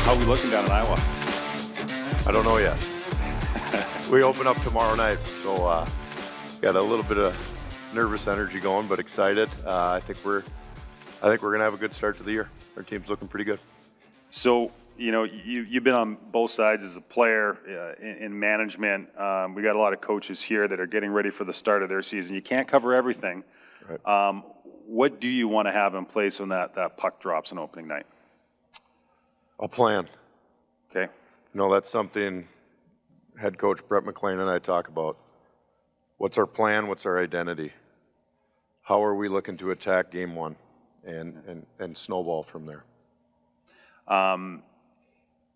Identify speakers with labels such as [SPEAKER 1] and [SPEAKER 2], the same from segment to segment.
[SPEAKER 1] How are we looking down in Iowa?
[SPEAKER 2] I don't know yet. We open up tomorrow night, so got a little bit of nervous energy going, but excited. I think we're gonna have a good start to the year. Our team's looking pretty good.
[SPEAKER 1] So, you know, you've been on both sides as a player in management. We got a lot of coaches here that are getting ready for the start of their season. You can't cover everything.
[SPEAKER 2] Right.
[SPEAKER 1] What do you want to have in place when that puck drops on opening night?
[SPEAKER 2] A plan.
[SPEAKER 1] Okay.
[SPEAKER 2] You know, that's something head coach Brett McLean and I talk about. What's our plan? What's our identity? How are we looking to attack game one and snowball from there?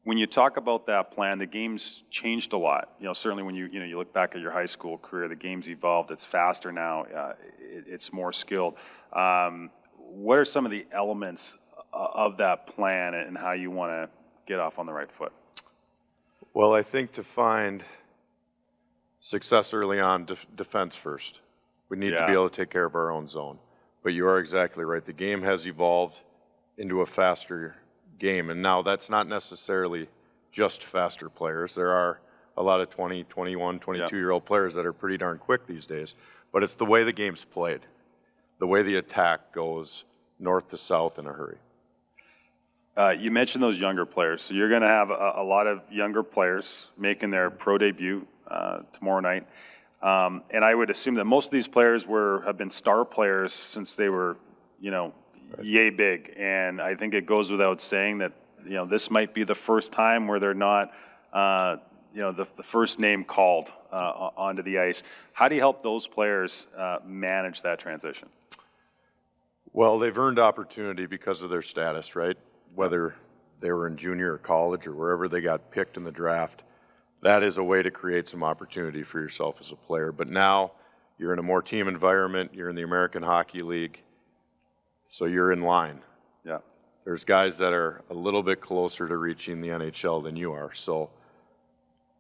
[SPEAKER 1] When you talk about that plan, the game's changed a lot. You know, certainly when you look back at your high school career, the game's evolved. It's faster now. It's more skilled. What are some of the elements of that plan and how you want to get off on the right foot?
[SPEAKER 2] Well, I think to find success early on, defense first. We need to be able to take care of our own zone. But you are exactly right. The game has evolved into a faster game, and now that's not necessarily just faster players. There are a lot of 20, 21, 22-year-old players that are pretty darn quick these days. But it's the way the game's played, the way the attack goes north to south in a hurry.
[SPEAKER 1] You mentioned those younger players. So you're going to have a lot of younger players making their pro debut tomorrow night. And I would assume that most of these players have been star players since they were, yay big. And I think it goes without saying that, this might be the first time where they're not, the first name called onto the ice. How do you help those players manage that transition?
[SPEAKER 2] Well, they've earned opportunity because of their status, right? Whether they were in junior or college or wherever they got picked in the draft, that is a way to create some opportunity for yourself as a player. But now you're in a more team environment, you're in the American Hockey League, so you're in line.
[SPEAKER 1] Yeah.
[SPEAKER 2] There's guys that are a little bit closer to reaching the NHL than you are. So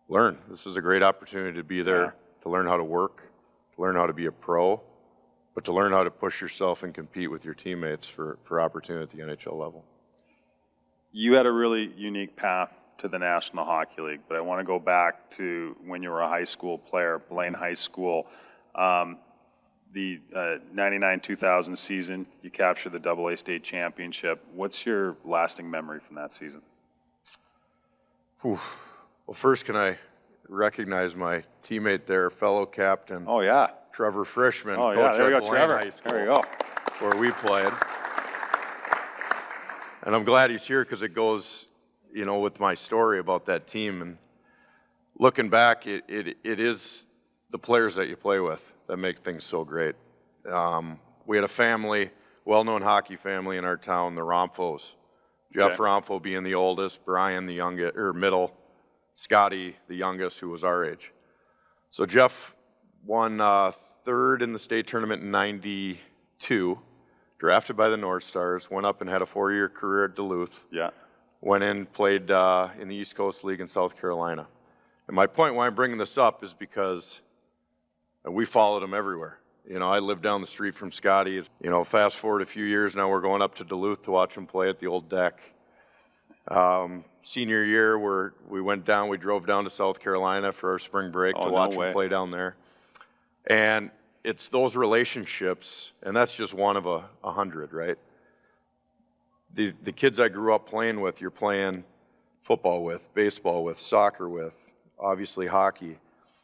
[SPEAKER 2] learn. This is a great opportunity to be there, to learn how to work, to learn how to be a pro, but to learn how to push yourself and compete with your teammates for opportunity at the NHL level.
[SPEAKER 1] You had a really unique path to the National Hockey League, but I want to go back to when you were a high school player, Blaine High School. The 99-2000 season, you captured the AA state championship. What's your lasting memory from that season?
[SPEAKER 2] Well, first, can I recognize my teammate there, fellow captain?
[SPEAKER 1] Oh, yeah.
[SPEAKER 2] Trevor Frischman,
[SPEAKER 1] coach
[SPEAKER 2] at
[SPEAKER 1] go,
[SPEAKER 2] Blaine
[SPEAKER 1] Trevor.
[SPEAKER 2] High School.
[SPEAKER 1] There we go.
[SPEAKER 2] Where we played. And I'm glad he's here because it goes, with my story about that team. And looking back, it is the players that you play with that make things so great. We had a family, well-known hockey family in our town, the Romfos. Jeff Romfo being the oldest, Brian the youngest, or middle, Scotty the youngest, who was our age. So Jeff won third in the state tournament in '92. Drafted by the North Stars, went up and had a 4-year career at Duluth. Yeah. Went in, played in the East Coast League in South Carolina. And my point why I'm bringing this up is because we followed him everywhere. I lived down the street from Scotty. Fast forward a few years, now we're going up to Duluth to watch him play at the old deck. Senior year, we drove down to South Carolina for our spring break to watch him play down there. And it's those relationships, and that's just one of 100, right? The kids I grew up playing with, you're playing football with, baseball with, soccer with, obviously hockey.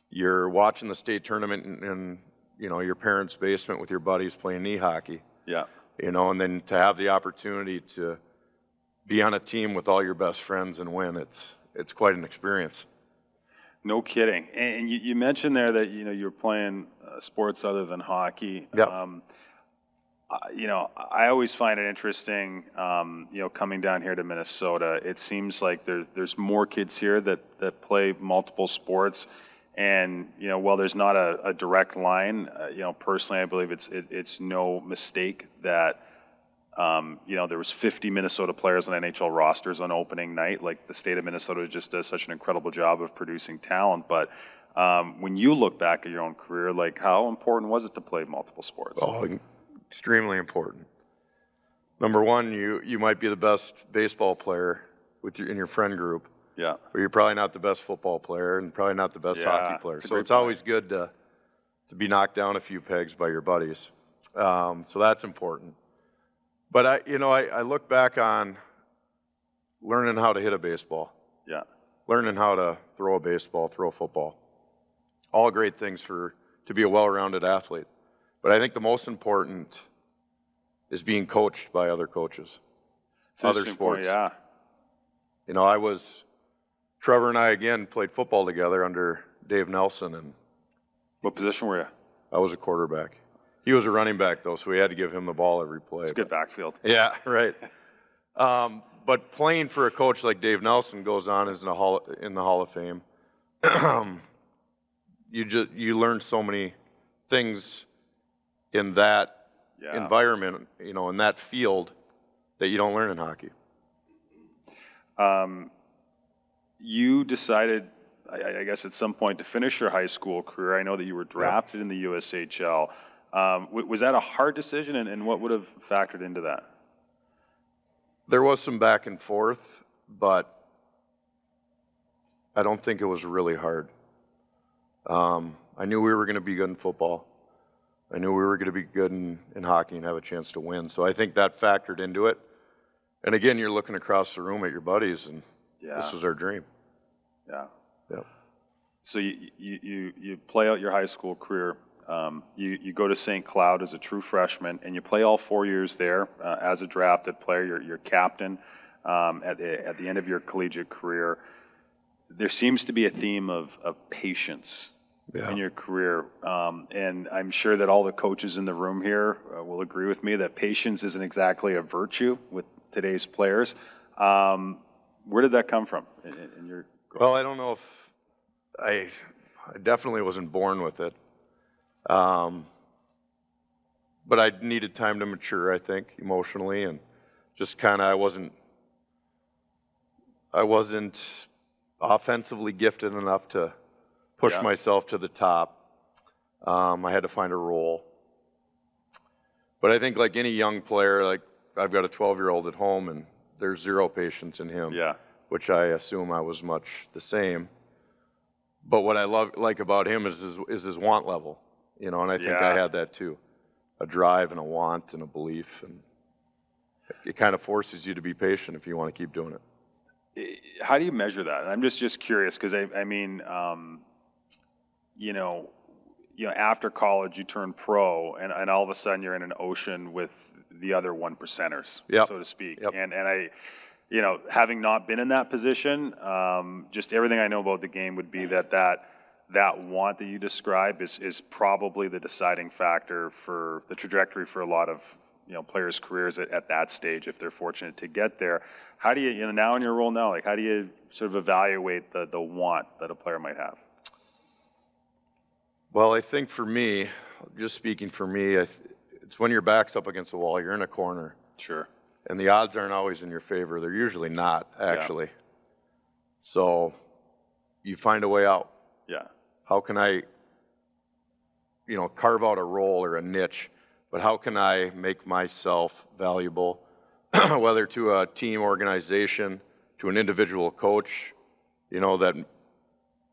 [SPEAKER 2] You're watching the state tournament in your parents' basement with your buddies playing knee hockey. Yeah. And then to have the opportunity to be on a team with all your best friends and win, it's quite an experience.
[SPEAKER 1] No kidding. And you mentioned there that, you're playing sports other than hockey.
[SPEAKER 2] Yeah.
[SPEAKER 1] I always find it interesting, coming down here to Minnesota. It seems like there's more kids here that play multiple sports. And, while there's not a direct line, personally, I believe it's no mistake that, there was 50 Minnesota players on NHL rosters on opening night. Like, the state of Minnesota just does such an incredible job of producing talent. But when you look back at your own career, like, how important was it to play multiple sports?
[SPEAKER 2] Oh, extremely important. Number one, you might be the best baseball player in your friend group.
[SPEAKER 1] Yeah.
[SPEAKER 2] But you're probably not the best football player and probably not the best hockey player. So it's always good to be knocked down a few pegs by your buddies. So that's important. But I look back on learning how to hit a baseball.
[SPEAKER 1] Yeah.
[SPEAKER 2] Learning how to throw a baseball, throw a football. All great things to be a well-rounded athlete. But I think the most important is being coached by other coaches, other sports.
[SPEAKER 1] Yeah.
[SPEAKER 2] Trevor and I, again, played football together under Dave Nelson. And
[SPEAKER 1] what position were you?
[SPEAKER 2] I was a quarterback. He was a running back, though, so we had to give him the ball every play.
[SPEAKER 1] It's a good backfield.
[SPEAKER 2] Yeah, right. But playing for a coach like Dave Nelson goes on as in the Hall of Fame. You learn so many things in that environment, in that field that you don't learn in hockey.
[SPEAKER 1] You decided, I guess, at some point to finish your high school career. I know that you were drafted in the USHL. Was that a hard decision, and what would have factored into that?
[SPEAKER 2] There was some back and forth, but I don't think it was really hard. I knew we were going to be good in football. I knew we were going to be good in hockey and have a chance to win. So I think that factored into it. And again, you're looking across the room at your buddies, and this was our dream.
[SPEAKER 1] Yeah.
[SPEAKER 2] Yep.
[SPEAKER 1] So you play out your high school career. You go to St. Cloud as a true freshman, and you play all 4 years there as a drafted player. You're captain at the end of your collegiate career. There seems to be a theme of patience in your career, and I'm sure that all the coaches in the room here will agree with me that patience isn't exactly a virtue with today's players. Where did that come from in your growth?
[SPEAKER 2] Well, I don't know if I definitely wasn't born with it. But I needed time to mature, I think, emotionally, and just kind of I wasn't offensively gifted enough to push myself to the top. I had to find a role. But I think like any young player, like I've got a 12-year-old at home, and there's zero patience in him, which I assume I was much the same. But what I like about him is his want level. And I think I had that too, a drive and a want and a belief, and it kind of forces you to be patient if you want to keep doing it.
[SPEAKER 1] How do you measure that? And I'm just curious because I mean, after college you turn pro, and all of a sudden you're in an ocean with the other 1%ers, so to speak. And I, having not been in that position, just everything I know about the game would be that want that you describe is probably the deciding factor for the trajectory for a lot of players' careers at that stage if they're fortunate to get there. How do you now in your role now, like how do you sort of evaluate the want that a player might have?
[SPEAKER 2] Well, I think for me, just speaking for me, it's when your back's up against the wall, you're in a corner.
[SPEAKER 1] Sure.
[SPEAKER 2] And the odds aren't always in your favor. They're usually not, actually. So you find a way out.
[SPEAKER 1] Yeah.
[SPEAKER 2] How can I, carve out a role or a niche, but how can I make myself valuable, whether to a team organization, to an individual coach, that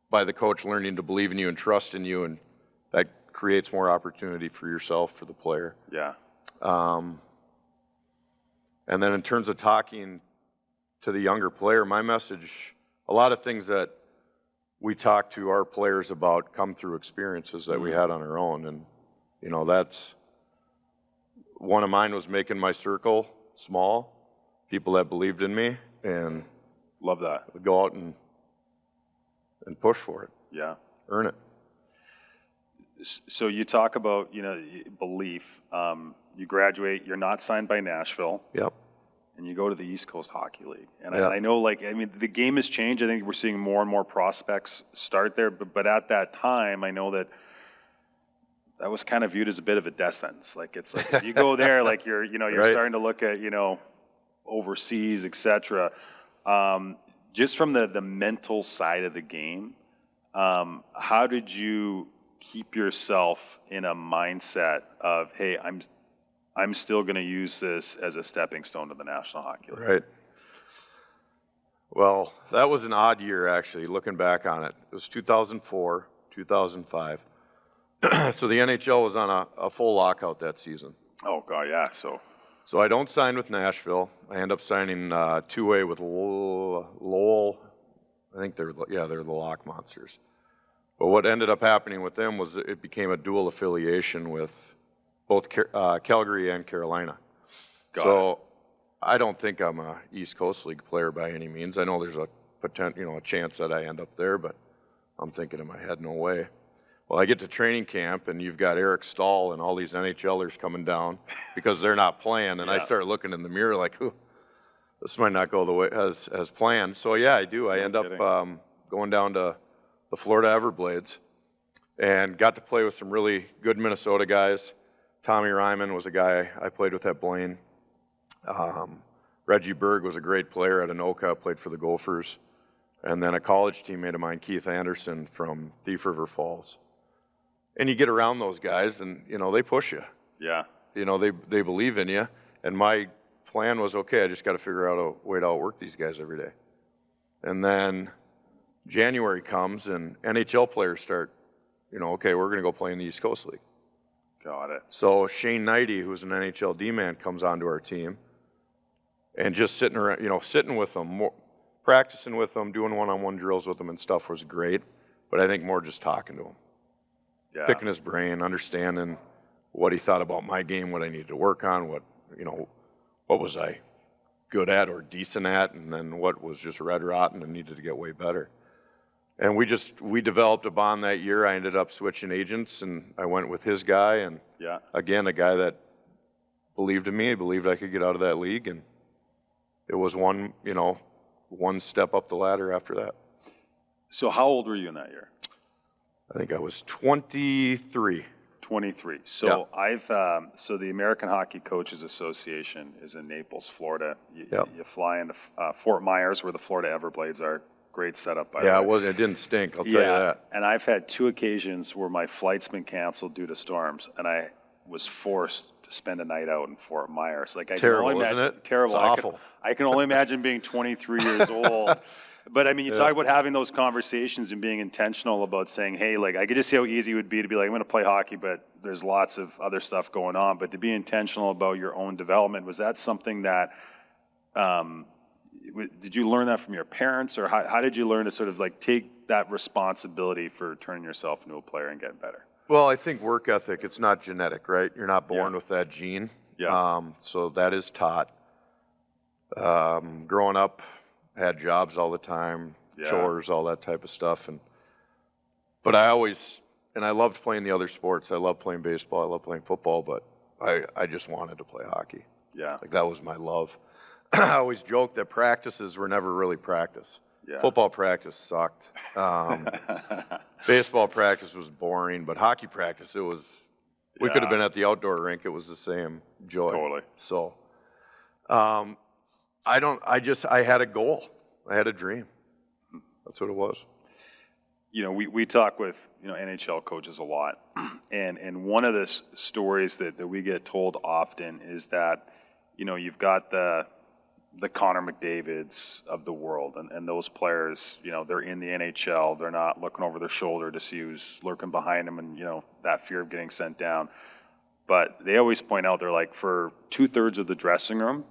[SPEAKER 2] by the coach learning to believe in you and trust in you, and that creates more opportunity for yourself, for the player.
[SPEAKER 1] Yeah.
[SPEAKER 2] And then in terms of talking to the younger player, my message, a lot of things that we talk to our players about come through experiences that we had on our own. And, that's one of mine was making my circle small, people that believed in me, and
[SPEAKER 1] love that.
[SPEAKER 2] Go out and push for it.
[SPEAKER 1] Yeah.
[SPEAKER 2] Earn it.
[SPEAKER 1] So you talk about, belief. You graduate, you're not signed by Nashville.
[SPEAKER 2] Yep.
[SPEAKER 1] And you go to the East Coast Hockey League. And I know, the game has changed. I think we're seeing more and more prospects start there. But at that time, I know that was kind of viewed as a bit of a death sentence. Like, it's like, if you go there, like, you're
[SPEAKER 2] Right.
[SPEAKER 1] starting to look at, overseas, et cetera. Just from the mental side of the game, how did you keep yourself in a mindset of, hey, I'm still going to use this as a stepping stone to the National Hockey League?
[SPEAKER 2] Right. Well, that was an odd year, actually, looking back on it. It was 2004, 2005. So the NHL was on a full lockout that season.
[SPEAKER 1] Oh, God, yeah.
[SPEAKER 2] So I don't sign with Nashville. I end up signing two-way with Lowell. I think they're the Lock Monsters. But what ended up happening with them was it became a dual affiliation with both Calgary and Carolina.
[SPEAKER 1] Got it.
[SPEAKER 2] I don't think I'm a East Coast League player by any means. I know there's a chance that I end up there, but I'm thinking in my head, no way. Well, I get to training camp, and you've got Eric Stahl and all these NHLers coming down because they're not playing, and I start looking in the mirror like, this might not go the way as planned. So, yeah, I do. I end up going down to the Florida Everblades and got to play with some really good Minnesota guys. Tommy Ryman was a guy I played with at Blaine. Reggie Berg was a great player at Anoka, played for the Gophers. And then a college teammate of mine, Keith Anderson from Thief River Falls. And you get around those guys and, they push you.
[SPEAKER 1] Yeah.
[SPEAKER 2] They believe in you. And my plan was, okay, I just got to figure out a way to outwork these guys every day. And then January comes and NHL players start, okay, we're going to go play in the East Coast League.
[SPEAKER 1] Got it.
[SPEAKER 2] So Shane Knighty, who's an NHL D-man, comes onto our team. And just sitting around, sitting with them, practicing with them, doing one-on-one drills with them and stuff was great. But I think more just talking to him.
[SPEAKER 1] Yeah.
[SPEAKER 2] Picking his brain, understanding what he thought about my game, what I needed to work on, what was I good at or decent at, and then what was just red rotten and needed to get way better. And we developed a bond that year. I ended up switching agents, and I went with his guy, and again, a guy that believed in me, believed I could get out of that league, and it was one step up the ladder after that.
[SPEAKER 1] So how old were you in that year?
[SPEAKER 2] I think I was 23.
[SPEAKER 1] 23. So so the American Hockey Coaches Association is in Naples, Florida. You fly into Fort Myers, where the Florida Everblades are. Great setup, by the way.
[SPEAKER 2] Yeah, it didn't stink, I'll tell you that.
[SPEAKER 1] And I've had 2 occasions where my flight's been canceled due to storms, and I was forced to spend a night out in Fort Myers.
[SPEAKER 2] Terrible, isn't it?
[SPEAKER 1] Terrible.
[SPEAKER 2] It's awful.
[SPEAKER 1] I can only imagine being 23 years old. But I mean, you talk about having those conversations and being intentional about saying, hey, I could just see how easy it would be to be like, I'm going to play hockey, but there's lots of other stuff going on. But to be intentional about your own development, was that something that, did you learn that from your parents, or how did you learn to sort of take that responsibility for turning yourself into a player and getting better?
[SPEAKER 2] Well, I think work ethic, it's not genetic, right? You're not born with that gene.
[SPEAKER 1] Yeah.
[SPEAKER 2] So that is taught. Growing up, had jobs all the time, chores, all that type of stuff. But I loved playing the other sports. I loved playing baseball. I loved playing football, but I just wanted to play hockey.
[SPEAKER 1] Yeah.
[SPEAKER 2] That was my love. I always joked that practices were never really practice.
[SPEAKER 1] Yeah.
[SPEAKER 2] Football practice sucked. Baseball practice was boring, but hockey practice, we could have been at the outdoor rink. It was the same joy.
[SPEAKER 1] Totally.
[SPEAKER 2] So, I had a goal. I had a dream. That's what it was.
[SPEAKER 1] We talk with, NHL coaches a lot. And one of the stories that we get told often is that, you've got the Connor McDavids of the world, and those players, they're in the NHL. They're not looking over their shoulder to see who's lurking behind them and, that fear of getting sent down. But they always point out, they're like, for 2/3 of the dressing room,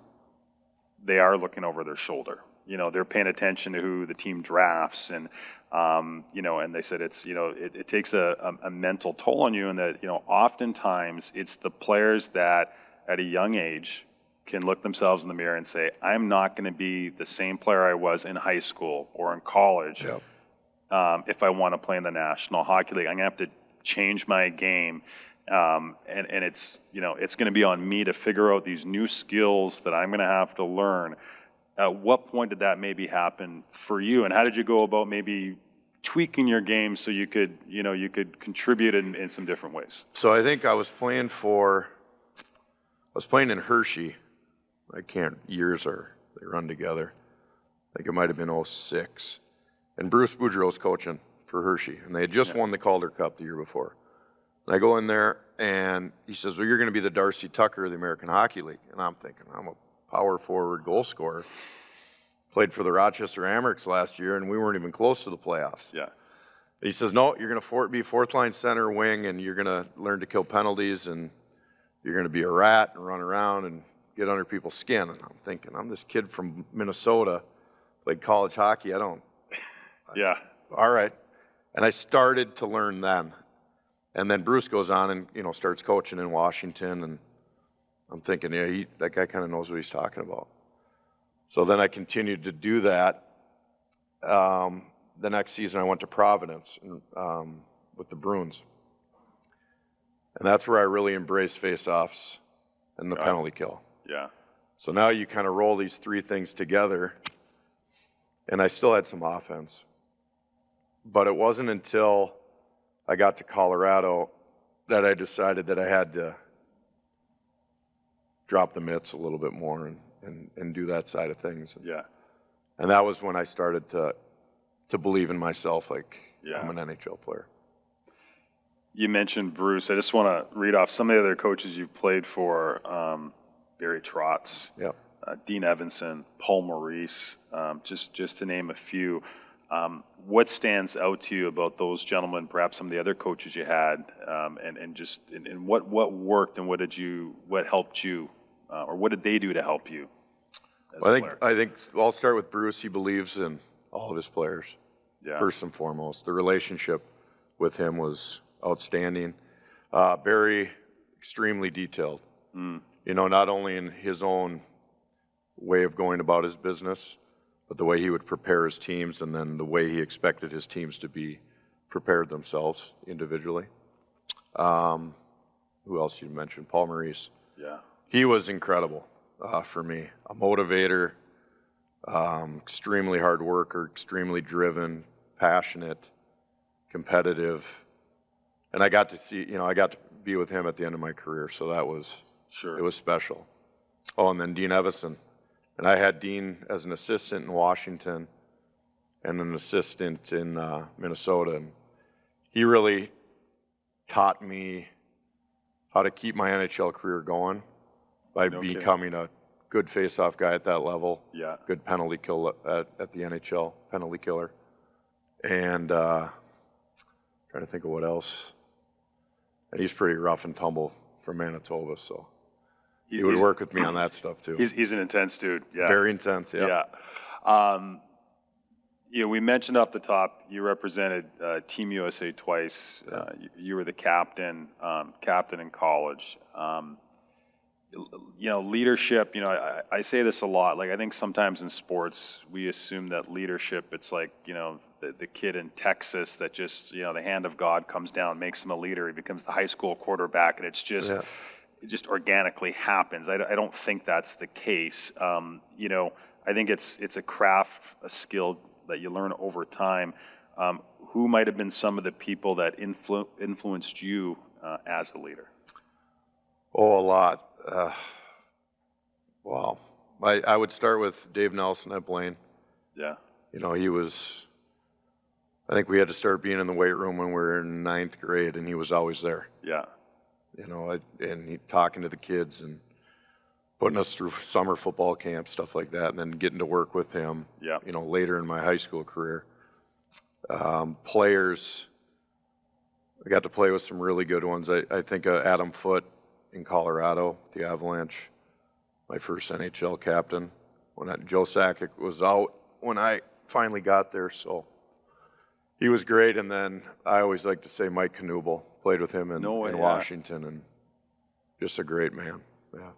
[SPEAKER 1] they are looking over their shoulder. They're paying attention to who the team drafts, and and they said it takes a mental toll on you, and that oftentimes it's the players that at a young age can look themselves in the mirror and say, I'm not going to be the same player I was in high school or in college if I want to play in the National Hockey League. I'm going to have to change my game. And it's it's going to be on me to figure out these new skills that I'm going to have to learn. At what point did that maybe happen for you, and how did you go about maybe tweaking your game so you could contribute in some different ways?
[SPEAKER 2] So I think I was playing in Hershey. Years they run together. I think it might have been 06. And Bruce Boudreau's coaching for Hershey, and they had just won the Calder Cup the year before. And I go in there, and he says, well, you're going to be the Darcy Tucker of the American Hockey League. And I'm thinking, I'm a power forward goal scorer. played for the Rochester Hendricks last year, and we weren't even close to the playoffs.
[SPEAKER 1] Yeah.
[SPEAKER 2] He says, no, you're going to be fourth line center wing, and you're going to learn to kill penalties, and you're going to be a rat and run around and get under people's skin. And I'm thinking, I'm this kid from Minnesota, played college hockey.
[SPEAKER 1] Yeah.
[SPEAKER 2] All right. And I started to learn then. And then Bruce goes on and, starts coaching in Washington, and I'm thinking, yeah, that guy kind of knows what he's talking about. So then I continued to do that. The next season I went to Providence with the Bruins. And that's where I really embraced face-offs and the penalty kill.
[SPEAKER 1] Yeah.
[SPEAKER 2] So now you kind of roll these three things together, and I still had some offense. But it wasn't until I got to Colorado that I decided that I had to drop the mitts a little bit more and do that side of things.
[SPEAKER 1] Yeah.
[SPEAKER 2] And that was when I started to believe in myself, like I'm an NHL player.
[SPEAKER 1] You mentioned Bruce. I just want to read off some of the other coaches you've played for. Barry Trotz, Dean Evanson, Paul Maurice, just to name a few. What stands out to you about those gentlemen, perhaps some of the other coaches you had, and what worked and what helped you, or what did they do to help you as a player?
[SPEAKER 2] I think I'll start with Bruce. He believes in all of his players, first and foremost. The relationship with him was outstanding. Barry, extremely detailed. Not only in his own way of going about his business, but the way he would prepare his teams, and then the way he expected his teams to be prepared themselves individually. Who else you mentioned? Paul Maurice.
[SPEAKER 1] Yeah.
[SPEAKER 2] He was incredible for me. A motivator, extremely hard worker, extremely driven, passionate, competitive. And I got to be with him at the end of my career, so that was, it was special. Oh, and then Dean Evanson. And I had Dean as an assistant in Washington and an assistant in Minnesota. And he really taught me how to keep my NHL career going by becoming a good face-off guy at that level, good penalty kill at the NHL, penalty killer. And trying to think of what else. And he's pretty rough and tumble from Manitoba, so he would work with me on that stuff too.
[SPEAKER 1] He's an intense dude. Yeah.
[SPEAKER 2] Very intense. Yeah.
[SPEAKER 1] We mentioned off the top you represented Team USA twice. You were the captain in college. Leadership. I say this a lot. Like I think sometimes in sports we assume that leadership. It's like the kid in Texas that just the hand of God comes down, makes him a leader. He becomes the high school quarterback, and it's just. Yeah. It just organically happens. I don't think that's the case. I think it's a craft, a skill that you learn over time. Who might have been some of the people that influenced you as a leader?
[SPEAKER 2] Oh, a lot. Wow. I would start with Dave Nelson at Blaine. Yeah. He was, I think we had to start being in the weight room when we were in ninth grade, and he was always there. Yeah. And he talking to the kids and putting us through summer football camp, stuff like that, and then getting to work with him, later in my high school career. Players, I got to play with some really good ones. I think Adam Foote in Colorado, the Avalanche, my first NHL captain. Joe Sakic was out when I finally got there, so he was great. And then I always like to say Mike Knuble. Played with him in Washington, and just a great man. Yeah.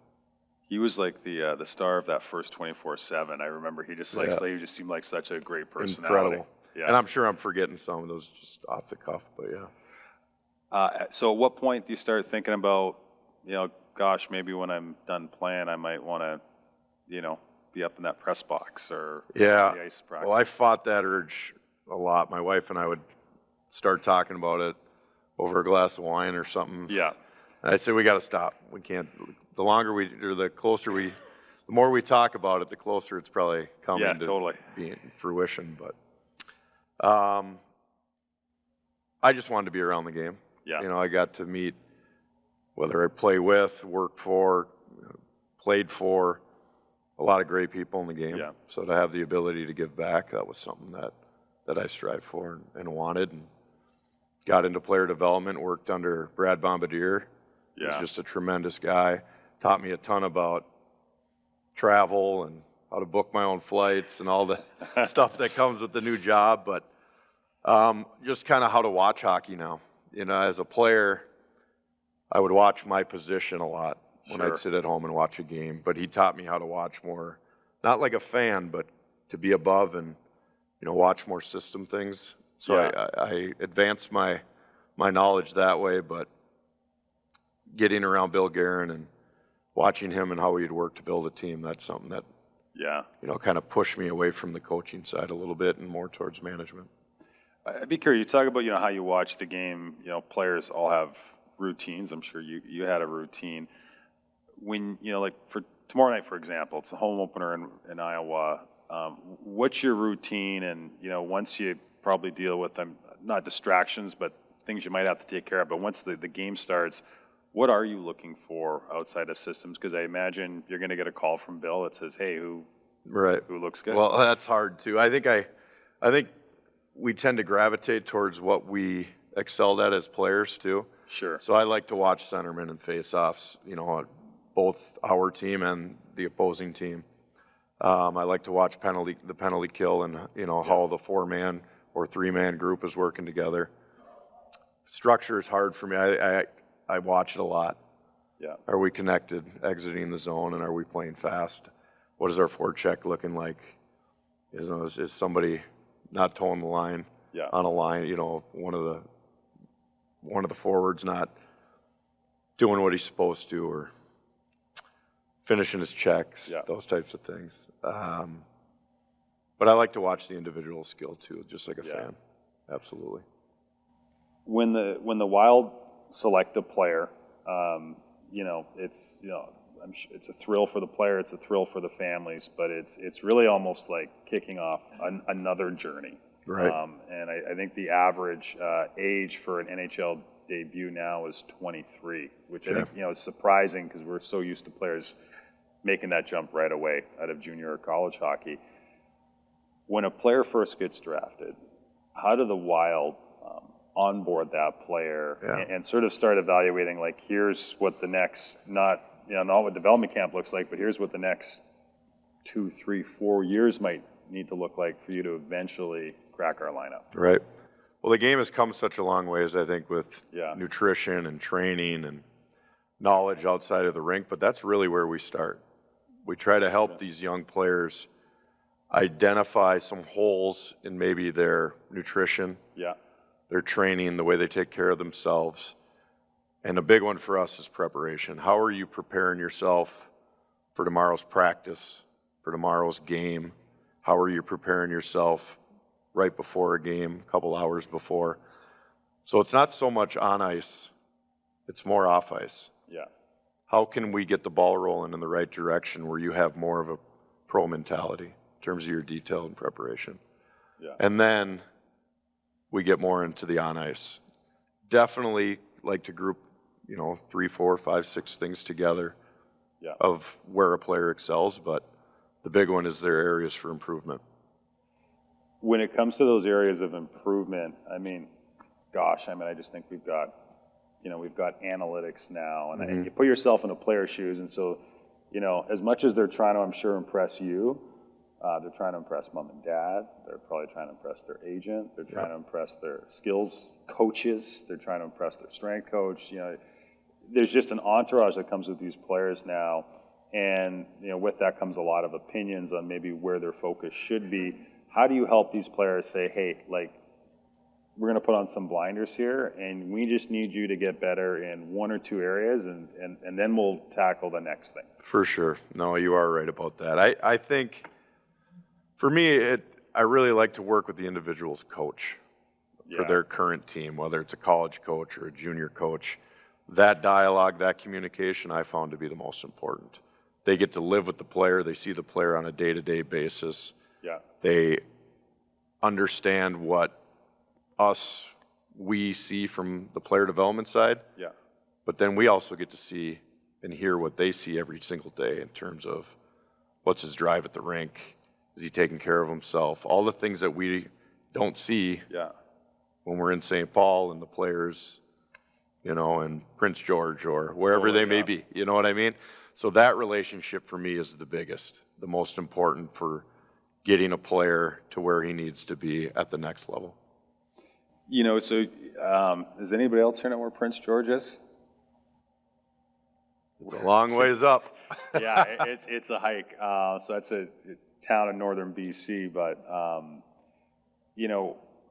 [SPEAKER 2] He was like the star of that first 24/7. I remember he just he just seemed like such a great personality. Incredible. Yeah. And I'm sure I'm forgetting some of those just off the cuff, but yeah.
[SPEAKER 1] So at what point do you start thinking about, gosh, maybe when I'm done playing, I might want to, be up in that press box or the ice practice?
[SPEAKER 2] Well, I fought that urge a lot. My wife and I would start talking about it over a glass of wine or something. Yeah. And I said, we got to stop. We can't. The more we talk about it, the closer it's probably coming to being fruition. But I just wanted to be around the game. Yeah. I got to meet, whether I play with, work for, played for, a lot of great people in the game.
[SPEAKER 1] Yeah.
[SPEAKER 2] So to have the ability to give back, that was something that I strived for and wanted. And got into player development, worked under Brad Bombardier.
[SPEAKER 1] Yeah.
[SPEAKER 2] He's just a tremendous guy. Taught me a ton about travel and how to book my own flights and all the stuff that comes with the new job. But just kind of how to watch hockey now. As a player, I would watch my position a lot when
[SPEAKER 1] Sure.
[SPEAKER 2] I'd sit at home and watch a game. But he taught me how to watch more, not like a fan, but to be above and, watch more system things. So
[SPEAKER 1] Yeah.
[SPEAKER 2] I advanced my knowledge that way, but getting around Bill Guerin and watching him and how he'd work to build a team, that's something that,
[SPEAKER 1] Yeah.
[SPEAKER 2] kind of pushed me away from the coaching side a little bit and more towards management.
[SPEAKER 1] I'd be curious. You talk about how you watch the game. Players all have routines. I'm sure you had a routine. When like for tomorrow night, for example, it's a home opener in Iowa. What's your routine? And once you probably deal with them, not distractions, but things you might have to take care of. But once the game starts, what are you looking for outside of systems? Because I imagine you're going to get a call from Bill that says, "Hey, who looks good?"
[SPEAKER 2] Well, that's hard too. I think we tend to gravitate towards what we excelled at as players too.
[SPEAKER 1] Sure.
[SPEAKER 2] So I like to watch centermen and face-offs, both our team and the opposing team. I like to watch the penalty kill and, how the 4-man or 3-man group is working together. Structure is hard for me. I watch it a lot.
[SPEAKER 1] Yeah.
[SPEAKER 2] Are we connected, exiting the zone, and are we playing fast? What is our forecheck looking like? Is somebody not towing the line on a line? One of the forwards not doing what he's supposed to, or finishing his checks, those types of things. But I like to watch the individual skill too, just like a fan. Absolutely.
[SPEAKER 1] When the Wild select a player, it's I'm sure it's a thrill for the player, it's a thrill for the families, but it's really almost like kicking off another journey.
[SPEAKER 2] Right.
[SPEAKER 1] And I think the average age for an NHL debut now is 23, which I think is surprising because we're so used to players making that jump right away out of junior or college hockey. When a player first gets drafted, how do the Wild onboard that player and sort of start evaluating, like, here's what the next, not what development camp looks like, but here's what the next 2, 3, 4 years might need to look like for you to eventually crack our lineup?
[SPEAKER 2] Right. Well, the game has come such a long ways, I think, with
[SPEAKER 1] Yeah.
[SPEAKER 2] nutrition and training and knowledge outside of the rink, but that's really where we start. We try to help these young players identify some holes in maybe their nutrition, their training, the way they take care of themselves. And a big one for us is preparation. How are you preparing yourself for tomorrow's practice, for tomorrow's game? How are you preparing yourself right before a game, a couple hours before? So it's not so much on ice, it's more off ice.
[SPEAKER 1] Yeah.
[SPEAKER 2] How can we get the ball rolling in the right direction where you have more of a pro mentality in terms of your detail and preparation?
[SPEAKER 1] Yeah.
[SPEAKER 2] And then we get more into the on ice. Definitely like to group, 3, 4, 5, 6 things together of where a player excels, but the big one is their areas for improvement.
[SPEAKER 1] When it comes to those areas of improvement, I just think we've got analytics now, and you put yourself in a player's shoes, and so, as much as they're trying to, I'm sure, impress you, they're trying to impress mom and dad, they're probably trying to impress their agent, they're trying to impress their skills coaches, they're trying to impress their strength coach. There's just an entourage that comes with these players now, and with that comes a lot of opinions on maybe where their focus should be. How do you help these players say, hey, like, we're going to put on some blinders here, and we just need you to get better in 1 or 2 areas, and then we'll tackle the next thing?
[SPEAKER 2] For sure. No, you are right about that. I think, for me, I really like to work with the individual's coach for their current team, whether it's a college coach or a junior coach. That dialogue, that communication, I found to be the most important. They get to live with the player. They see the player on a day-to-day basis.
[SPEAKER 1] Yeah.
[SPEAKER 2] They understand what we see from the player development side.
[SPEAKER 1] Yeah.
[SPEAKER 2] But then we also get to see and hear what they see every single day in terms of What's his drive at the rink? Is he taking care of himself? All the things that we don't see when we're in St. Paul and the players, in Prince George or wherever they may be. You know what I mean? So that relationship for me is the biggest, the most important for getting a player to where he needs to be at the next level.
[SPEAKER 1] So does anybody else here know where Prince George is?
[SPEAKER 2] It's a long ways up.
[SPEAKER 1] Yeah, it's a hike. So that's a town in northern BC, but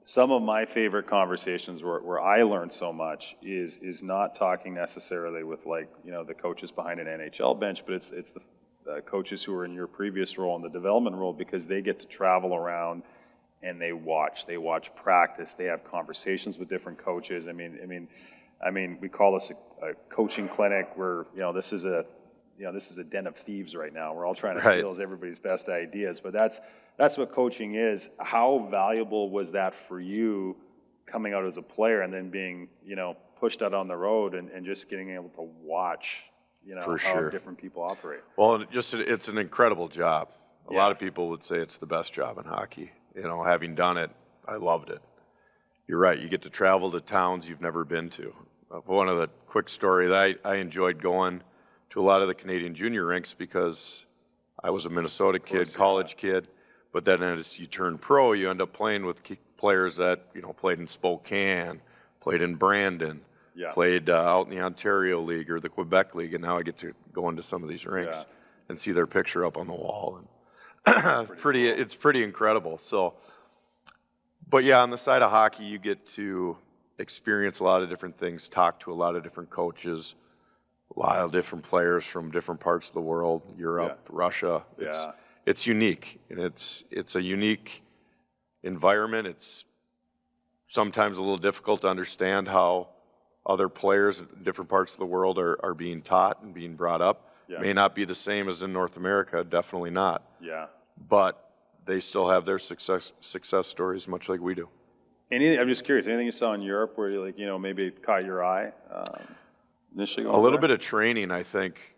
[SPEAKER 1] some of my favorite conversations where I learned so much is not talking necessarily with the coaches behind an NHL bench, but it's the coaches who are in your previous role in the development role, because they get to travel around and they watch practice, they have conversations with different coaches. I mean, we call this a coaching clinic where this is a den of thieves right now. We're all trying to steal everybody's best ideas, but that's what coaching is. How valuable was that for you coming out as a player and then being, pushed out on the road and just getting able to watch, how different people operate?
[SPEAKER 2] Well, it's an incredible job. A lot of people would say it's the best job in hockey. Having done it, I loved it. You're right. You get to travel to towns you've never been to. One of the quick stories, I enjoyed going to a lot of the Canadian junior rinks because I was a Minnesota kid, college kid. But then as you turn pro, you end up playing with players that, played in Spokane, played in Brandon, played out in the Ontario League or the Quebec League, and now I get to go into some of these rinks and see their picture up on the wall. And it's pretty incredible. So, but on the side of hockey, you get to experience a lot of different things, talk to a lot of different coaches, a lot of different players from different parts of the world, Europe, Russia. It's unique, and it's a unique environment. It's sometimes a little difficult to understand how other players in different parts of the world are being taught and being brought up. May not be the same as in North America, definitely not. But they still have their success stories, much like we do.
[SPEAKER 1] I'm just curious, anything you saw in Europe where you maybe it caught your eye initially?
[SPEAKER 2] A little bit of training, I think.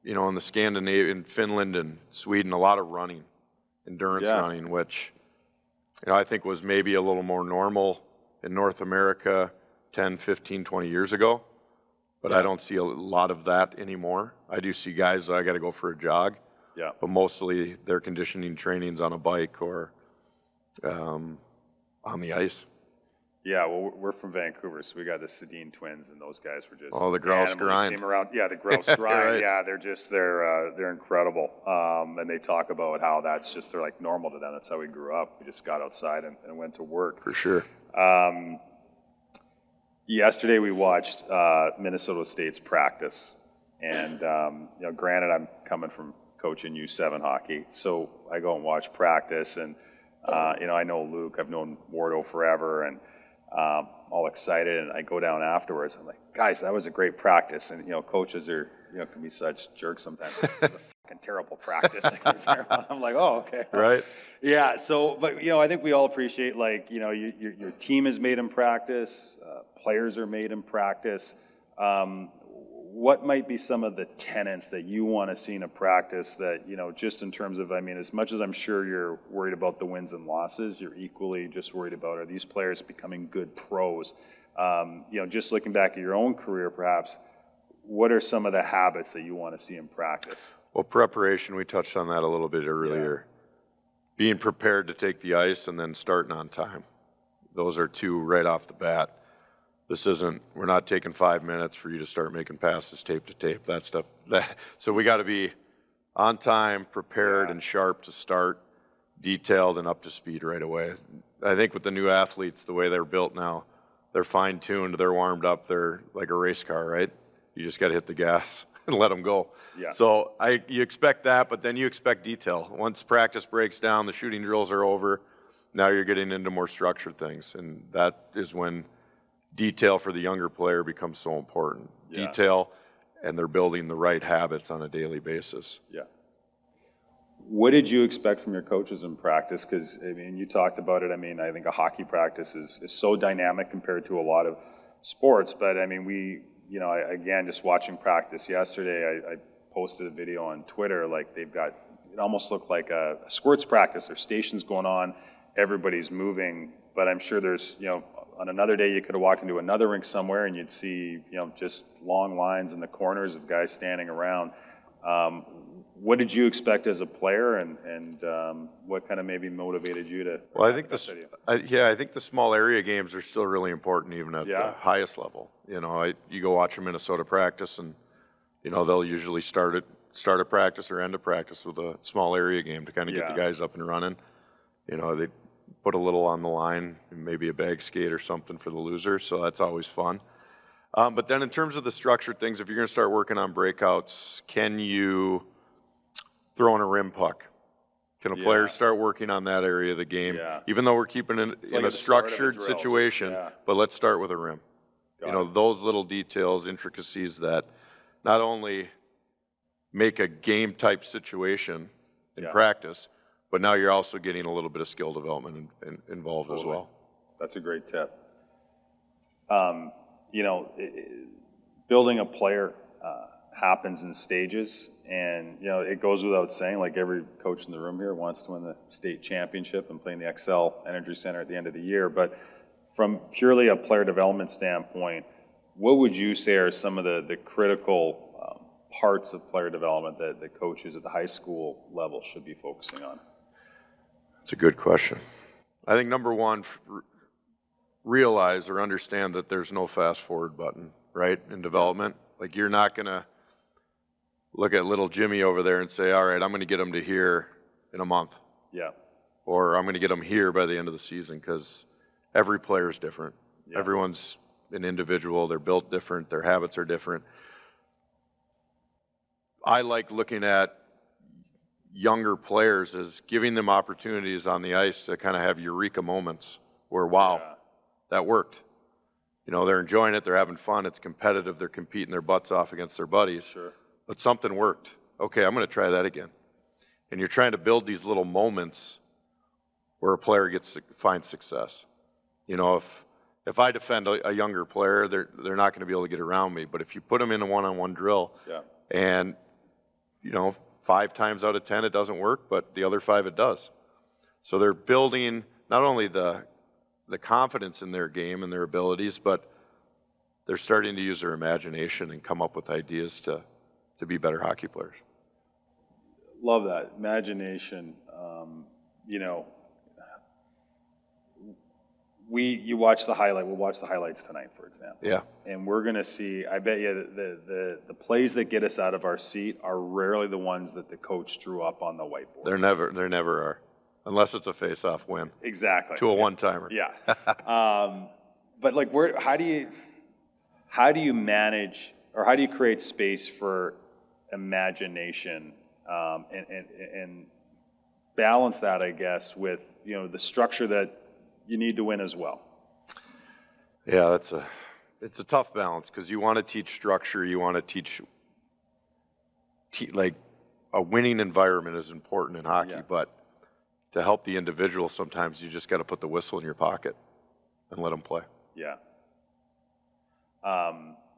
[SPEAKER 2] In the Scandinavian, Finland and Sweden, a lot of running, endurance running, which I think was maybe a little more normal in North America 10, 15, 20 years ago. But I don't see a lot of that anymore. I do see guys that I got to go for a jog. But mostly their conditioning training's on a bike or on the ice. Yeah,
[SPEAKER 1] well, we're from Vancouver, so we got the Sedin twins, and those guys were just
[SPEAKER 2] the grouse grind.
[SPEAKER 1] The grouse grind. Yeah, they're incredible. And they talk about how they're like normal to them. That's how we grew up. We just got outside and went to work.
[SPEAKER 2] For sure.
[SPEAKER 1] Yesterday we watched Minnesota State's practice, and granted, I'm coming from coaching U7 hockey, so I go and watch practice, and I know Luke. I've known Wardo forever, and all excited, and I go down afterwards. I'm like, guys, that was a great practice. And coaches are can be such jerks sometimes. It was a fucking terrible practice. I'm like, oh, okay,
[SPEAKER 2] right,
[SPEAKER 1] yeah. So, but I think we all appreciate your team is made in practice, players are made in practice. What might be some of the tenets that you want to see in a practice that, just in terms of, as much as I'm sure you're worried about the wins and losses, you're equally just worried about, are these players becoming good pros? Just looking back at your own career, perhaps, what are some of the habits that you want to see in practice?
[SPEAKER 2] Well, preparation, we touched on that a little bit earlier. Being prepared to take the ice and then starting on time. Those are two right off the bat. We're not taking 5 minutes for you to start making passes tape to tape, that stuff. So we got to be on time, prepared and sharp to start, detailed and up to speed right away. I think with the new athletes, the way they're built now, they're fine-tuned, they're warmed up, they're like a race car, right? You just got to hit the gas and let them go. So you expect that, but then you expect detail. Once practice breaks down, the shooting drills are over, now you're getting into more structured things, and that is when detail for the younger player becomes so important. Detail, and they're building the right habits on a daily basis.
[SPEAKER 1] What did you expect from your coaches in practice? Because, you talked about it. I think a hockey practice is so dynamic compared to a lot of sports. But, again, just watching practice yesterday, I posted a video on Twitter, like they've got, it almost looked like a squirts practice. There's stations going on, everybody's moving, but I'm sure there's, on another day you could have walked into another rink somewhere and you'd see, just long lines in the corners of guys standing around. What did you expect as a player, and what kind of maybe motivated you to?
[SPEAKER 2] Well, I think I think the small area games are still really important, even at the highest level. You go watch a Minnesota practice, and they'll usually start a practice or end a practice with a small area game to kind of get the guys up and running. They put a little on the line, maybe a bag skate or something for the loser, so that's always fun. But then in terms of the structured things, if you're going to start working on breakouts, can you throw in a rim puck? Can a player start working on that area of the game? Even though we're keeping it in a structured situation, but let's start with a rim. Those little details, intricacies that not only make a game-type situation in practice, but now you're also getting a little bit of skill development involved as well.
[SPEAKER 1] That's a great tip. Building a player happens in stages, and it goes without saying, like every coach in the room here wants to win the state championship and play in the ECHL Energy Center at the end of the year. But from purely a player development standpoint, what would you say are some of the critical parts of player development that the coaches at the high school level should be focusing on?
[SPEAKER 2] That's a good question. I think number one, realize or understand that there's no fast forward button, right, in development. Like, you're not going to look at little Jimmy over there and say, all right, I'm going to get him to here in a month. Yeah. Or I'm going to get him here by the end of the season, because every player is different. Yeah. Everyone's an individual. They're built different. Their habits are different. I like looking at younger players as giving them opportunities on the ice to kind of have eureka moments where, wow, that worked. They're enjoying it. They're having fun. It's competitive. They're competing their butts off against their buddies. Sure. But something worked. Okay, I'm going to try that again. And you're trying to build these little moments where a player finds success. If I defend a younger player, they're not going to be able to get around me. But if you put them in a one-on-one drill, and 5 times out of 10 it doesn't work, but the other 5 it does. So they're building not only the confidence in their game and their abilities, but they're starting to use their imagination and come up with ideas to be better hockey players.
[SPEAKER 1] Love that. Imagination. You watch the highlight. We'll watch the highlights tonight, for example. Yeah. And we're going to see, I bet you the plays that get us out of our seat are rarely the ones that the coach drew up on the whiteboard.
[SPEAKER 2] There never are. Unless it's a face-off win.
[SPEAKER 1] Exactly.
[SPEAKER 2] To a one-timer.
[SPEAKER 1] Yeah. But like, how do you manage, or how do you create space for imagination, and balance that, I guess, with the structure that you need to win as well?
[SPEAKER 2] Yeah, it's a tough balance, because you want to teach structure. You want to teach like a winning environment is important in hockey, but to help the individual, sometimes you just got to put the whistle in your pocket and let them play. Yeah.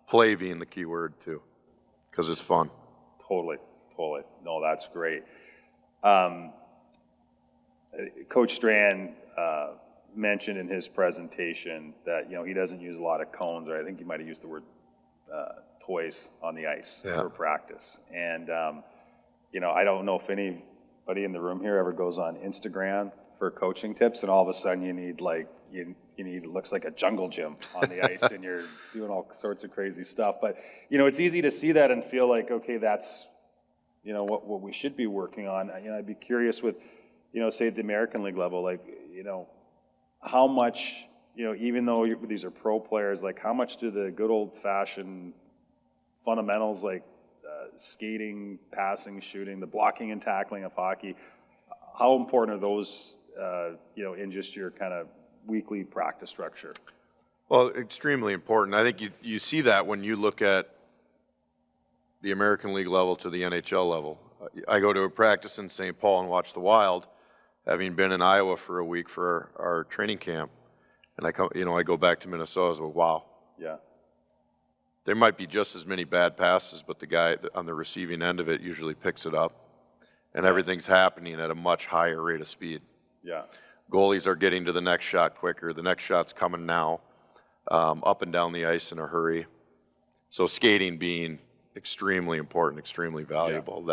[SPEAKER 2] Play being the key word too, because it's fun.
[SPEAKER 1] Totally. No, that's great. Coach Strand mentioned in his presentation that he doesn't use a lot of cones, or I think he might have used the word toys on the ice for practice. And I don't know if anybody in the room here ever goes on Instagram for coaching tips, and all of a sudden you need it looks like a jungle gym on the ice, and you're doing all sorts of crazy stuff. But it's easy to see that and feel like, okay, that's what we should be working on. I'd be curious with say at the American League level, like how much even though these are pro players, like how much do the good old fashioned fundamentals like skating, passing, shooting, the blocking and tackling of hockey, how important are those in just your kind of weekly practice structure?
[SPEAKER 2] Well, extremely important. I think you see that when you look at the American League level to the NHL level. I go to a practice in St. Paul and watch the Wild, having been in Iowa for a week for our training camp, and I go back to Minnesota. I was like, wow. Yeah. there might be just as many bad passes, but the guy on the receiving end of it usually picks it up, and everything's happening at a much higher rate of speed.
[SPEAKER 1] Yeah.
[SPEAKER 2] Goalies are getting to the next shot quicker. The next shot's coming now, up and down the ice in a hurry. So skating being extremely important, extremely valuable,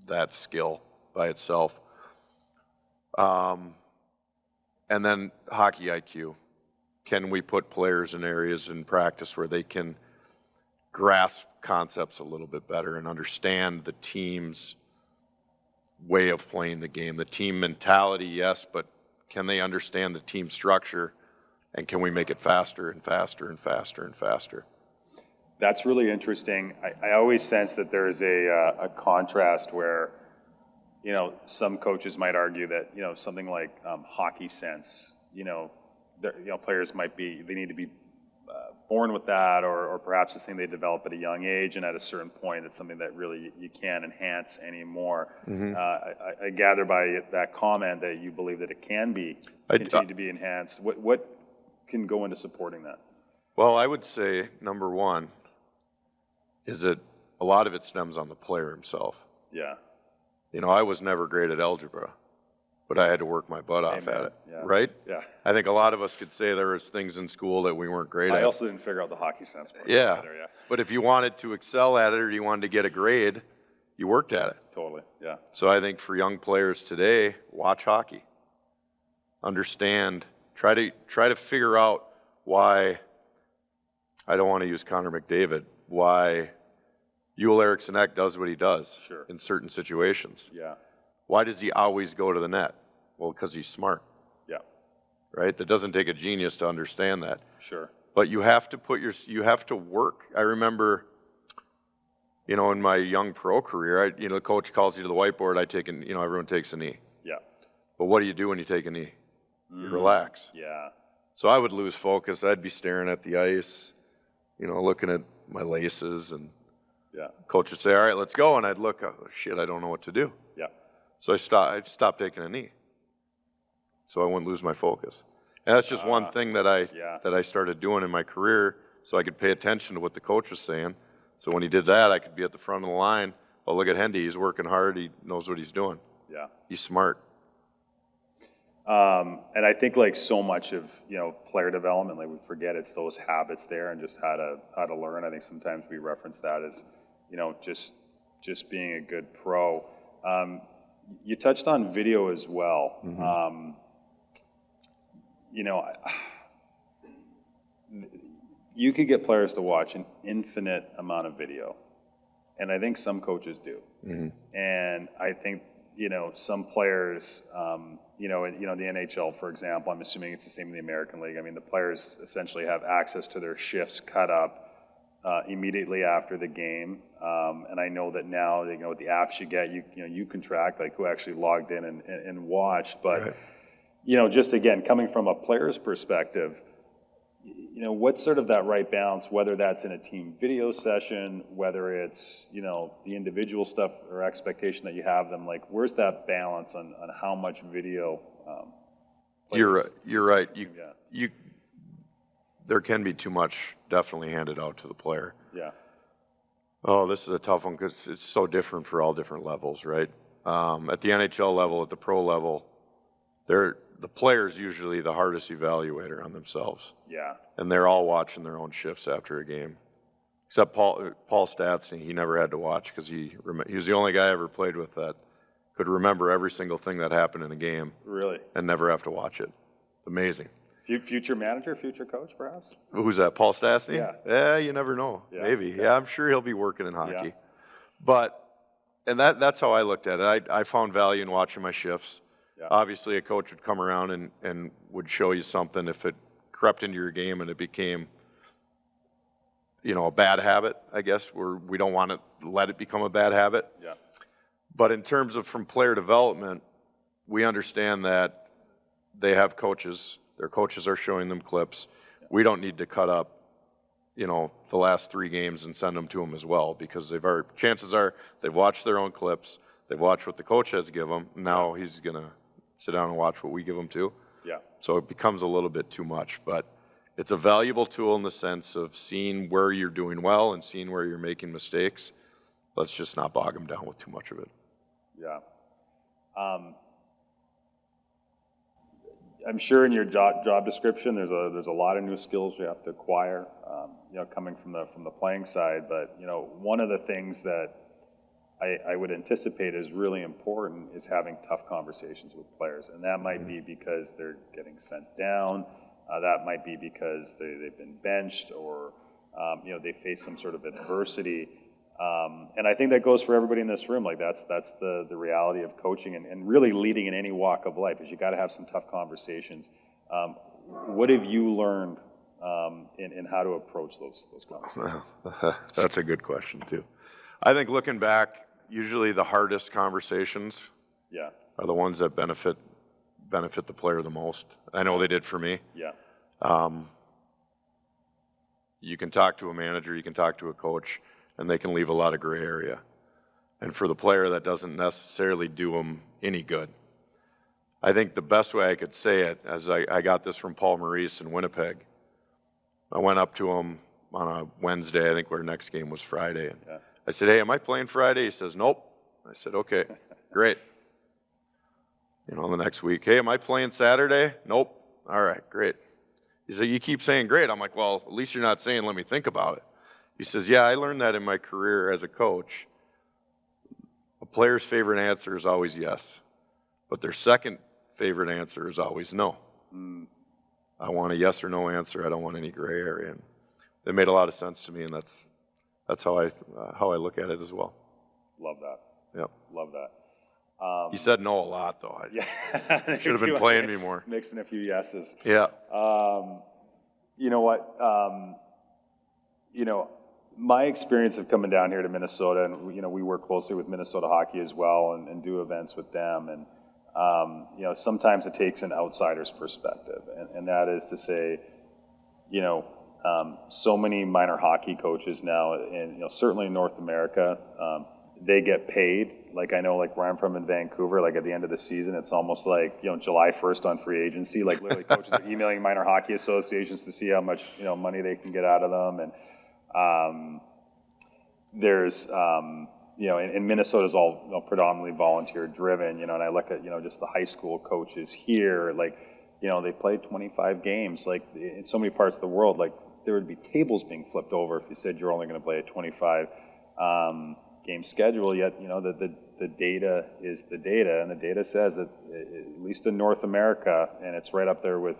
[SPEAKER 2] that skill by itself. And then hockey IQ. Can we put players in areas in practice where they can grasp concepts a little bit better and understand the team's way of playing the game? The team mentality, yes, but can they understand the team structure, and can we make it faster and faster and faster and faster?
[SPEAKER 1] That's really interesting. I always sense that there's a contrast where, you know, some coaches might argue that, you know, something like hockey sense, you know, players they need to be born with that, or perhaps it's something they develop at a young age, and at a certain point it's something that really you can't enhance anymore. Mm-hmm. I gather by that comment that you believe that it can continue to be enhanced. What can go into supporting that?
[SPEAKER 2] Well, I would say, number one, is that a lot of it stems on the player himself.
[SPEAKER 1] Yeah.
[SPEAKER 2] You know, I was never great at algebra, but I had to work my butt off at it, right?
[SPEAKER 1] Yeah.
[SPEAKER 2] I think a lot of us could say there was things in school that we weren't great at.
[SPEAKER 1] I also didn't figure out the hockey sense part.
[SPEAKER 2] Yeah. But if you wanted to excel at it or you wanted to get a grade, you worked at it.
[SPEAKER 1] Totally, yeah.
[SPEAKER 2] So I think for young players today, watch hockey. Understand, try to figure out why, I don't want to use Connor McDavid, why Joel Eriksson Ek does what he does in certain situations.
[SPEAKER 1] Yeah.
[SPEAKER 2] Why does he always go to the net? Well, because he's smart.
[SPEAKER 1] Yeah.
[SPEAKER 2] Right? That doesn't take a genius to understand that.
[SPEAKER 1] Sure.
[SPEAKER 2] But you have to work. I remember, you know, in my young pro career, the coach calls you to the whiteboard, everyone takes a knee.
[SPEAKER 1] Yeah.
[SPEAKER 2] But what do you do when you take a knee? You relax.
[SPEAKER 1] Yeah.
[SPEAKER 2] So I would lose focus. I'd be staring at the ice, you know, looking at my laces, and coach would say, all right, let's go. And I'd look, oh, shit, I don't know what to do.
[SPEAKER 1] Yeah.
[SPEAKER 2] So I'd stop taking a knee so I wouldn't lose my focus. And that's just one thing that I started doing in my career so I could pay attention to what the coach was saying. So when he did that, I could be at the front of the line. Oh, look at Hendy. He's working hard. He knows what he's doing.
[SPEAKER 1] Yeah.
[SPEAKER 2] He's smart.
[SPEAKER 1] And I think like so much of, you know, player development, like we forget it's those habits there and just how to learn. I think sometimes we reference that as, you know, just being a good pro. You touched on video as well. Mm-hmm. You know, you could get players to watch an infinite amount of video, and I think some coaches do. Mm-hmm. And I think, you know, some players, the NHL, for example, I'm assuming it's the same in the American League. I mean, the players essentially have access to their shifts cut up immediately after the game. And I know that now, you know, with the apps you get, you can track like who actually logged in and watched. But, right. You know, just again, coming from a player's perspective, you know, what's sort of that right balance, whether that's in a team video session, whether it's, you know, the individual stuff or expectation that you have them, like, where's that balance on how much video
[SPEAKER 2] You're right. There can be too much definitely handed out to the player.
[SPEAKER 1] Yeah.
[SPEAKER 2] Oh, this is a tough one because it's so different for all different levels, right? At the NHL level, at the pro level, the player's usually the hardest evaluator on themselves.
[SPEAKER 1] Yeah.
[SPEAKER 2] And they're all watching their own shifts after a game. Except Paul Stastny, he never had to watch because he was the only guy I ever played with that could remember every single thing that happened in a game.
[SPEAKER 1] Really? And
[SPEAKER 2] never have to watch it. Amazing.
[SPEAKER 1] Future manager, future coach, perhaps?
[SPEAKER 2] Who's that, Paul Stastny?
[SPEAKER 1] Yeah.
[SPEAKER 2] Yeah, you never know. Yeah. Maybe. Yeah, I'm sure he'll be working in hockey.
[SPEAKER 1] Yeah.
[SPEAKER 2] But, and that's how I looked at it. I found value in watching my shifts. Yeah. Obviously, a coach would come around and would show you something if it crept into your game and it became, you know, a bad habit, I guess, where we don't want to let it become a bad habit.
[SPEAKER 1] Yeah.
[SPEAKER 2] But in terms of from player development, we understand that they have coaches. Their coaches are showing them clips. Yeah. We don't need to cut up, you know, the last 3 games and send them to them as well because chances are they've watched their own clips. They've watched what the coach has given them. Now he's going to sit down and watch what we give them too.
[SPEAKER 1] Yeah.
[SPEAKER 2] So it becomes a little bit too much, but It's a valuable tool in the sense of seeing where you're doing well and seeing where you're making mistakes. Let's just not bog them down with too much of it.
[SPEAKER 1] Yeah. I'm sure in your job description, there's a lot of new skills you have to acquire, coming from the playing side. But, one of the things that I would anticipate is really important is having tough conversations with players. And that might be because they're getting sent down. That might be because they've been benched or, they face some sort of adversity. And I think that goes for everybody in this room. Like that's the reality of coaching and really leading in any walk of life is you got to have some tough conversations. What have you learned in how to approach those conversations?
[SPEAKER 2] That's a good question too. I think looking back, usually the hardest conversations are the ones that benefit the player the most. I know they did for me.
[SPEAKER 1] Yeah.
[SPEAKER 2] You can talk to a manager, you can talk to a coach, and they can leave a lot of gray area. And for the player, that doesn't necessarily do them any good. I think the best way I could say it, as I got this from Paul Maurice in Winnipeg, I went up to him on a Wednesday, I think our next game was Friday. And I said, hey, am I playing Friday? He says, nope. I said, okay, great. The next week, hey, am I playing Saturday? Nope. All right, great. He said, you keep saying great. I'm like, well, at least you're not saying let me think about it. He says, yeah, I learned that in my career as a coach. A player's favorite answer is always yes, but their second favorite answer is always no. I want a yes or no answer. I don't want any gray area. And it made a lot of sense to me, and that's how I look at it as well.
[SPEAKER 1] Love that.
[SPEAKER 2] Yep.
[SPEAKER 1] Love that.
[SPEAKER 2] You said no a lot, though.
[SPEAKER 1] Yeah.
[SPEAKER 2] Should have been playing me more.
[SPEAKER 1] Mixing a few yeses.
[SPEAKER 2] Yeah.
[SPEAKER 1] You know what? My experience of coming down here to Minnesota, and we work closely with Minnesota Hockey as well, and do events with them, and sometimes it takes an outsider's perspective, and that is to say, so many minor hockey coaches now, and certainly in North America, they get paid. Like I know, like where I'm from in Vancouver, like at the end of the season, it's almost like July 1st on free agency. Like literally, coaches are emailing minor hockey associations to see how much money they can get out of them, and there's and Minnesota's all predominantly volunteer driven. And I look at just the high school coaches here, like they play 25 games. Like in so many parts of the world, like there would be tables being flipped over if you said you're only going to play a 25 game schedule. Yet the data is the data, and the data says that at least in North America, and it's right up there with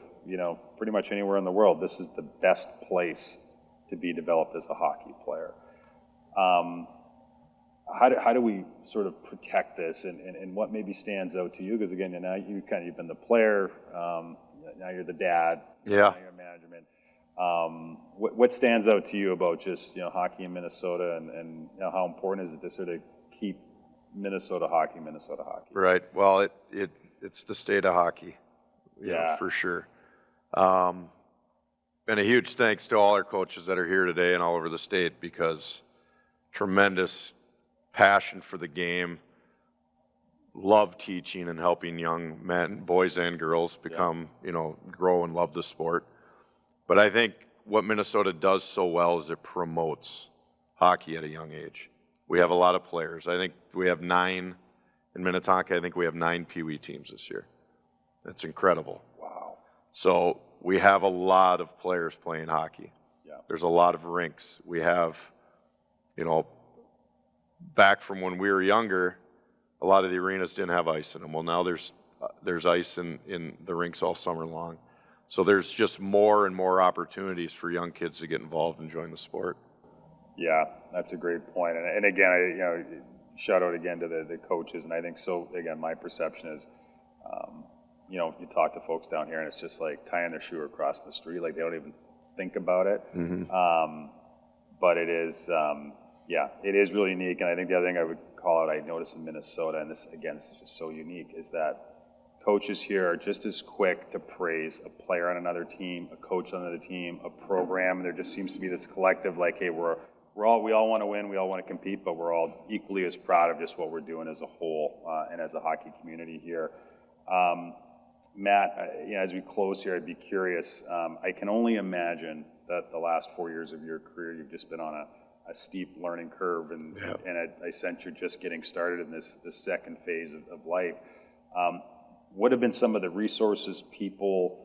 [SPEAKER 1] pretty much anywhere in the world, this is the best place to be developed as a hockey player. How do we sort of protect this, and what maybe stands out to you? Because again, now you've been the player, now you're the dad,
[SPEAKER 2] Yeah.
[SPEAKER 1] Now you're in management. What stands out to you about just hockey in Minnesota, and how important is it to sort of keep Minnesota hockey?
[SPEAKER 2] Right. Well, it's the state of hockey, for sure. And a huge thanks to all our coaches that are here today and all over the state, because tremendous passion for the game, love teaching and helping young men, boys and girls, become, grow and love the sport. But I think what Minnesota does so well is it promotes hockey at a young age. We have a lot of players. I think we have 9 in Minnetonka. I think we have 9 Pee Wee teams this year. That's incredible.
[SPEAKER 1] Wow.
[SPEAKER 2] So we have a lot of players playing hockey.
[SPEAKER 1] Yeah. There's
[SPEAKER 2] a lot of rinks. We have, back from when we were younger, a lot of the arenas didn't have ice in them. Well, now there's ice in the rinks all summer long. So there's just more and more opportunities for young kids to get involved and join the sport.
[SPEAKER 1] Yeah, that's a great point. And again, shout out again to the coaches. And I think so. Again, my perception is, you talk to folks down here, and it's just like tying their shoe across the street. Like they don't even think about it. Mm-hmm. But it is, it is really unique. And I think the other thing I would call out, I noticed in Minnesota, and this is just so unique, is that coaches here are just as quick to praise a player on another team, a coach on another team, a program. And there just seems to be this collective, like, hey, we all want to win, we all want to compete, but we're all equally as proud of just what we're doing as a whole and as a hockey community here. Matt, as we close here, I'd be curious. I can only imagine that the last 4 years of your career, you've just been on a steep learning curve, and I sense you're just getting started in this second phase of life. What have been some of the resources, people,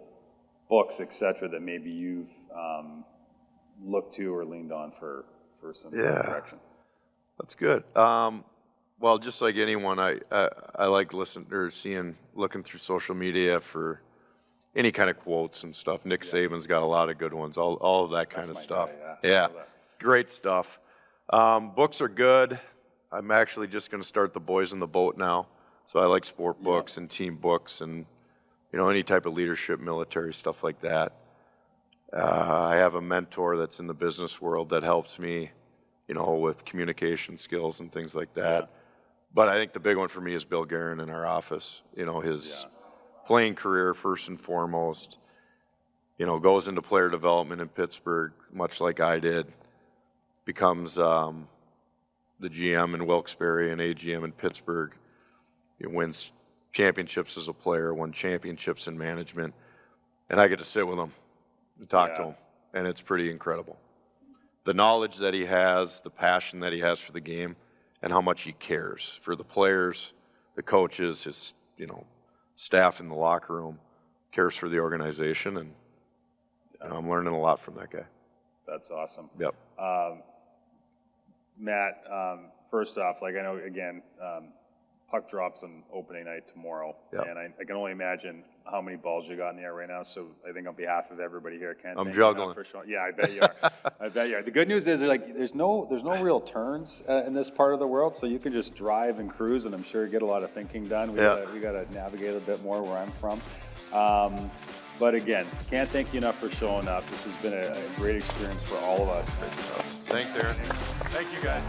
[SPEAKER 1] books, et cetera, that maybe you've looked to or leaned on for some direction?
[SPEAKER 2] That's good. Well, just like anyone, I like looking through social media for any kind of quotes and stuff. Nick Saban's got a lot of good ones, all of that kind of stuff.
[SPEAKER 1] Guy,
[SPEAKER 2] Great stuff. Books are good. I'm actually just going to start the Boys in the Boat now. So I like sport books and team books and, any type of leadership, military, stuff like that. I have a mentor that's in the business world that helps me, with communication skills and things like that. Yeah. But I think the big one for me is Bill Guerin in our office. His playing career, first and foremost, goes into player development in Pittsburgh, much like I did, becomes the GM in Wilkes-Barre and AGM in Pittsburgh. He wins championships as a player, won championships in management, and I get to sit with him and talk to him, and it's pretty incredible. The knowledge that he has, the passion that he has for the game, and how much he cares for the players, the coaches, his staff in the locker room, cares for the organization, and I'm learning a lot from that guy.
[SPEAKER 1] That's awesome.
[SPEAKER 2] Yep.
[SPEAKER 1] Matt, first off, I know, again, puck drops on opening night tomorrow, and I can only imagine how many balls you got in the air right now. So I think on behalf of everybody here,
[SPEAKER 2] I'm juggling.
[SPEAKER 1] Yeah, I bet you are. I bet you are. The good news is, there's no real turns in this part of the world, so you can just drive and cruise, and I'm sure you get a lot of thinking done. We got to navigate a bit more where I'm from. But again, can't thank you enough for showing up. This has been a great experience for all of us.
[SPEAKER 2] Thanks, Aaron. Thank you, guys.